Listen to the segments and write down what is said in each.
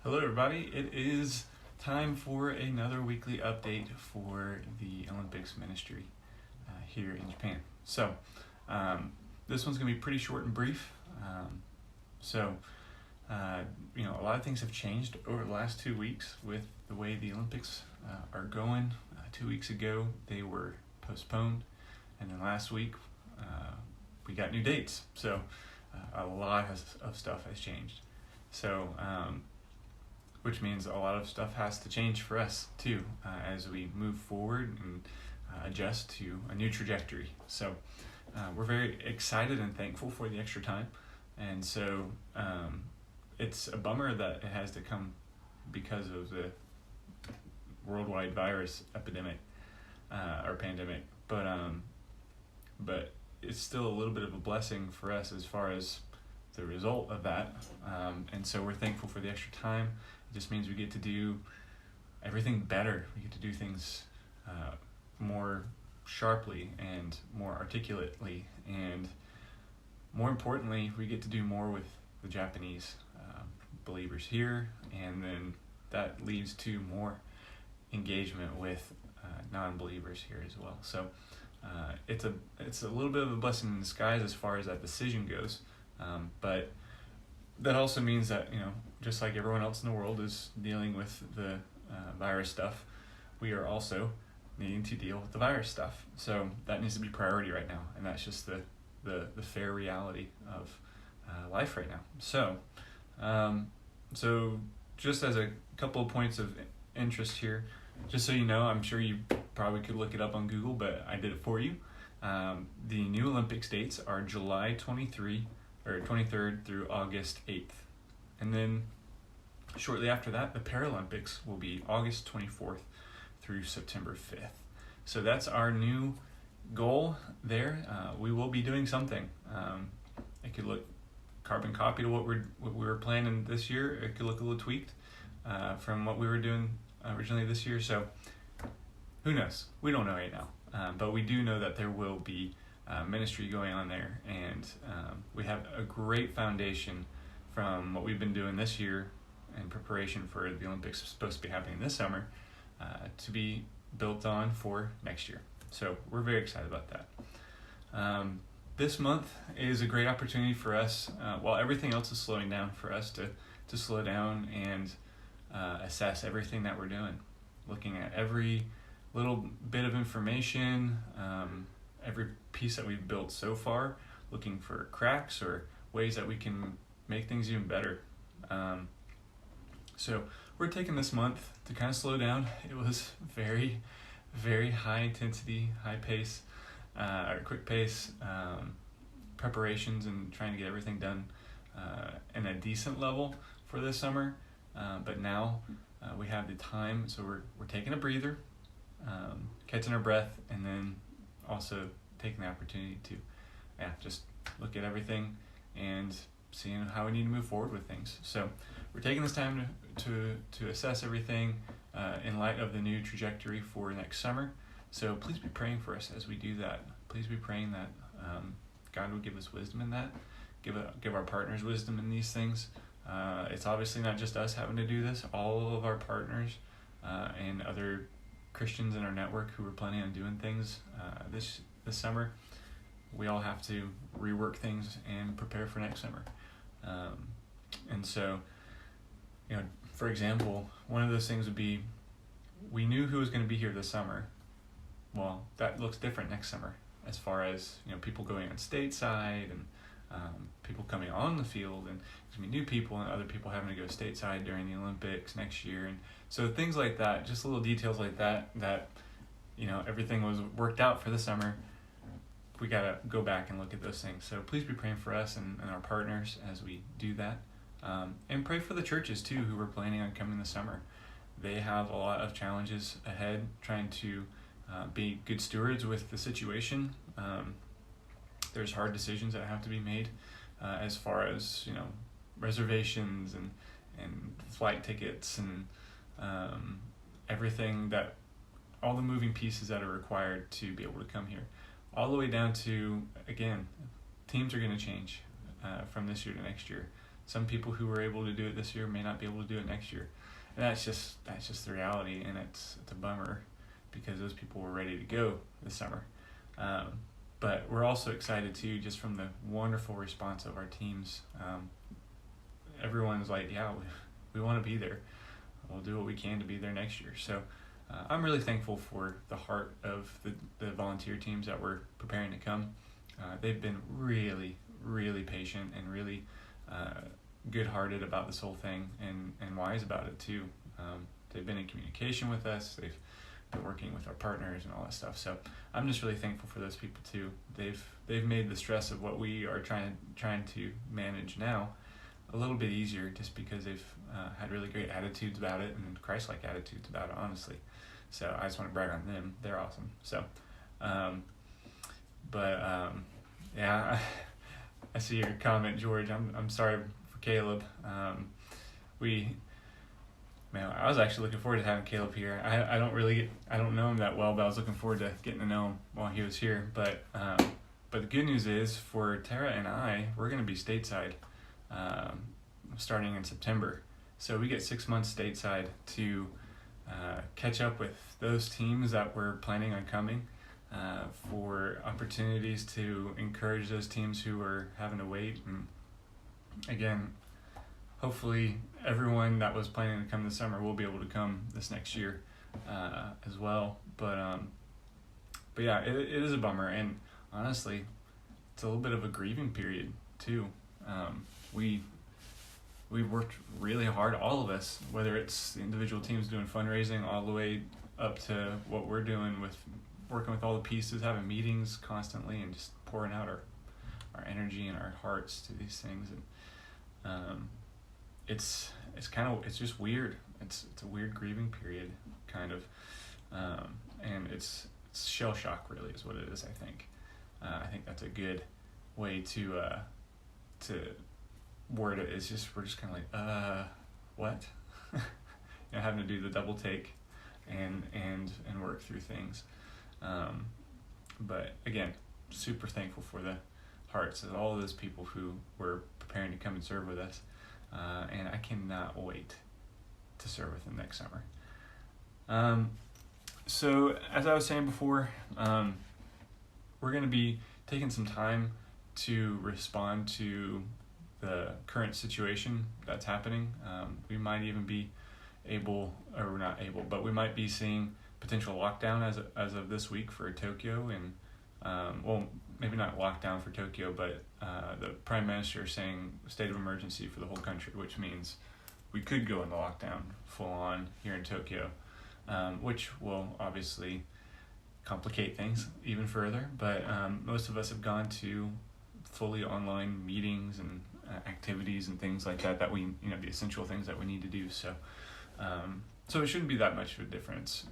Hello everybody, it is time for another weekly update for the Olympics ministry here in Japan. So this one's going to be pretty short and brief. A lot of things have changed over the last 2 weeks with the way the Olympics are going. 2 weeks ago they were postponed, and then last week we got new dates. So a lot of stuff has changed. So which means a lot of stuff has to change for us too as we move forward and adjust to a new trajectory. So we're very excited and thankful for the extra time, and so it's a bummer that it has to come because of the worldwide virus epidemic or pandemic, but it's still a little bit of a blessing for us as far as the result of that, and so we're thankful for the extra time. It just means we get to do everything better. We get to do things more sharply and more articulately, and more importantly, we get to do more with the Japanese believers here, and then that leads to more engagement with non-believers here as well. So it's a little bit of a blessing in disguise as far as that decision goes, but that also means that, just like everyone else in the world is dealing with the virus stuff, we are also needing to deal with the virus stuff. So that needs to be priority right now, and that's just the fair reality of life right now. So just as a couple of points of interest here, just so you know, I'm sure you probably could look it up on Google, but I did it for you. The new Olympics dates are July 23rd through August 8th. And then shortly after that, the Paralympics will be August 24th through September 5th. So that's our new goal there. We will be doing something. It could look carbon copy to what we were planning this year. It could look a little tweaked from what we were doing originally this year. So who knows? We don't know right now. But we do know that there will be ministry going on there, and we have a great foundation from what we've been doing this year in preparation for the Olympics supposed to be happening this summer to be built on for next year. So we're very excited about that. This month is a great opportunity for us, while everything else is slowing down, for us to slow down and assess everything that we're doing, looking at every little bit of information, every piece that we've built so far, looking for cracks or ways that we can make things even better. So we're taking this month to kind of slow down. It was very, very high intensity, high pace, or quick pace preparations and trying to get everything done in a decent level for this summer. But now we have the time, so we're taking a breather, catching our breath, and then also taking the opportunity to just look at everything and seeing how we need to move forward with things. So we're taking this time to assess everything in light of the new trajectory for next summer. So please be praying for us as we do that. Please be praying that God would give us wisdom in that, give our partners wisdom in these things. It's obviously not just us having to do this. All of our partners and other Christians in our network who are planning on doing things this summer, we all have to rework things and prepare for next summer. And so, for example, one of those things would be, we knew who was going to be here this summer. Well, that looks different next summer, as far as people going on stateside and people coming on the field, and there's going to be new people and other people having to go stateside during the Olympics next year. And so things like that, just little details like that everything was worked out for the summer. We got to go back and look at those things. So please be praying for us and our partners as we do that. And pray for the churches too who are planning on coming this summer. They have a lot of challenges ahead, trying to be good stewards with the situation. There's hard decisions that have to be made as far as reservations and flight tickets and everything, that all the moving pieces that are required to be able to come here, all the way down to, again, teams are going to change from this year to next year. some people who were able to do it this year may not be able to do it next year, and that's just the reality, and it's a bummer because those people were ready to go this summer. But we're also excited too, just from the wonderful response of our teams. Everyone's like, yeah, we want to be there. We'll do what we can to be there next year. So I'm really thankful for the heart of the volunteer teams that were preparing to come. They've been really, really patient and really good-hearted about this whole thing, and wise about it too. They've been in communication with us. They've been working with our partners and all that stuff. So I'm just really thankful for those people too. They've made the stress of what we are trying to manage now a little bit easier, just because they've had really great attitudes about it and Christ-like attitudes about it, honestly. So I just want to brag on them. They're awesome. So, yeah, I see your comment, George. I'm sorry for Caleb. I was actually looking forward to having Caleb here. I don't know him that well, but I was looking forward to getting to know him while he was here. But the good news is for Tara and I, we're going to be stateside starting in September. So we get 6 months stateside to catch up with those teams that we're planning on coming, for opportunities to encourage those teams who are having to wait. And again, hopefully everyone that was planning to come this summer will be able to come this next year as well. But yeah, it is a bummer, and honestly, it's a little bit of a grieving period too. We've worked really hard, all of us, whether it's the individual teams doing fundraising all the way up to what we're doing with working with all the pieces, having meetings constantly, and just pouring out our energy and our hearts to these things. And it's just weird. It's a weird grieving period, kind of, and it's shell shock, really, is what it is. I think that's a good way to word it. Is just we're just kind of like, what? Having to do the double take and work through things. But again, super thankful for the hearts of all of those people who were preparing to come and serve with us. And I cannot wait to serve with them next summer. So as I was saying before, we're going to be taking some time to respond to the current situation that's happening. We might even be able, or we're not able, but we might be seeing potential lockdown as of this week for Tokyo, and well, maybe not lockdown for Tokyo, but the Prime Minister is saying state of emergency for the whole country, which means we could go into lockdown full on here in Tokyo, which will obviously complicate things even further. But most of us have gone to fully online meetings and activities and things like that we, the essential things that we need to do. So it shouldn't be that much of a difference,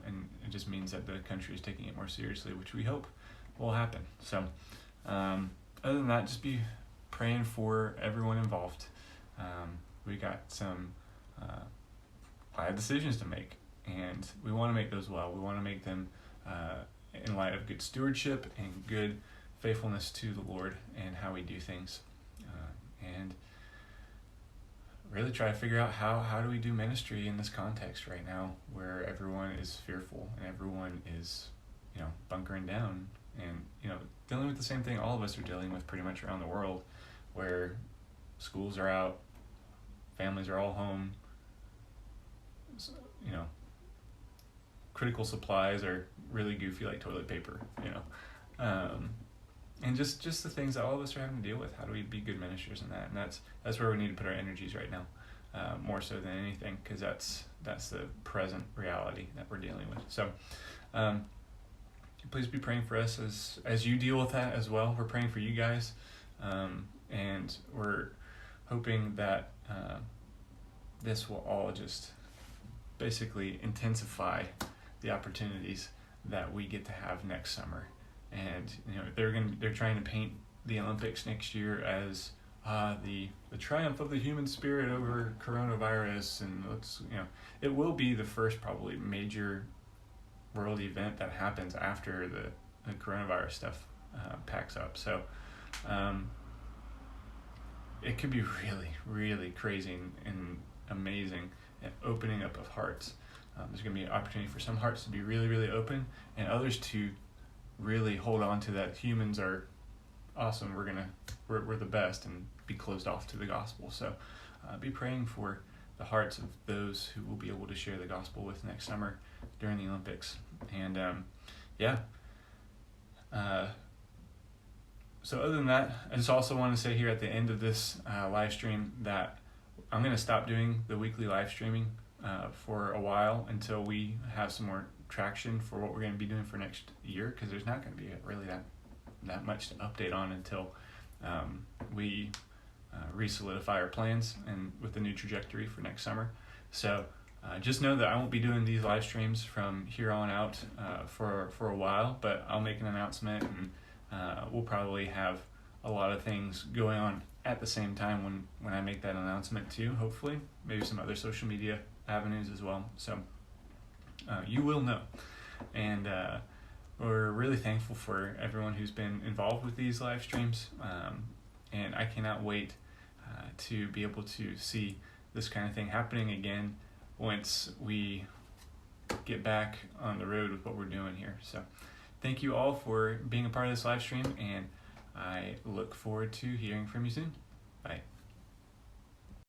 and it just means that the country is taking it more seriously, which we hope will happen. So other than that, just be praying for everyone involved. We got some hard decisions to make, and we want to make those well. We want to make them in light of good stewardship and good faithfulness to the Lord and how we do things, and really try to figure out how do we do ministry in this context right now, where everyone is fearful and everyone is bunkering down and dealing with the same thing all of us are dealing with pretty much around the world, where schools are out, families are all home, critical supplies are really goofy, like toilet paper, and just the things that all of us are having to deal with. How do we be good ministers in that? And that's where we need to put our energies right now, more so than anything, because that's the present reality that we're dealing with. So please be praying for us as you deal with that as well. We're praying for you guys, and we're hoping that this will all just basically intensify the opportunities that we get to have next summer. And they're trying to paint the Olympics next year as the triumph of the human spirit over coronavirus, and it will be the first probably major world event that happens after the coronavirus stuff packs up. So it could be really, really crazy and amazing and opening up of hearts. There's going to be an opportunity for some hearts to be really, really open, and others to really hold on to that humans are awesome, we're the best, and be closed off to the gospel. So be praying for the hearts of those who will be able to share the gospel with next summer during the Olympics. And so other than that, I just also want to say here at the end of this live stream that I'm going to stop doing the weekly live streaming for a while until we have some more traction for what we're going to be doing for next year, because there's not going to be really that much to update on until we re-solidify our plans and with the new trajectory for next summer. So just know that I won't be doing these live streams from here on out for a while, but I'll make an announcement, and we'll probably have a lot of things going on at the same time when I make that announcement too, hopefully. Maybe some other social media avenues as well. So you will know. And we're really thankful for everyone who's been involved with these live streams. And I cannot wait to be able to see this kind of thing happening again once we get back on the road with what we're doing here. So thank you all for being a part of this live stream, and I look forward to hearing from you soon. Bye.